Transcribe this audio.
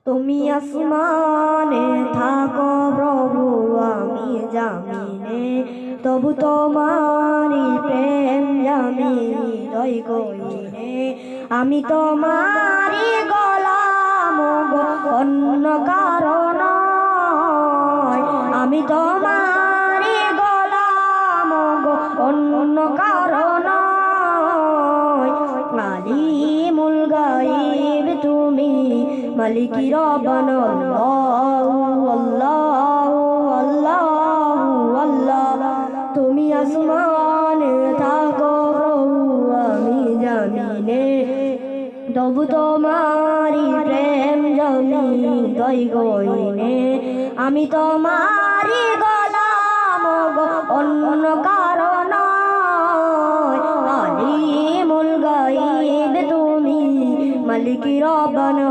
তুমি আসমানে থাকো প্রভু, আমি জামিনে, তবু তোমারি প্রেম জামি হৃদয় গহীনে। আমি তোমারি গোলাম গো, অন্য কারণ নয়। আমি তোমারি গোলাম গো, অন্য কারণ নয়। আলিমুল গায়ব তুমি, মালিকি রব্বানা আল্লাহু আল্লাহু আল্লাহু আল্লাহ। তুমি আসমানে থাকো প্রভু, আমি জামিনে, তবু তোমারি প্রেম জমি হৃদয় গহীনে। আমি তোমারি গোলাম গো, অন্য কারণ নয়। আলিমুল গায়ব তুমি, মালিকি রব্বানা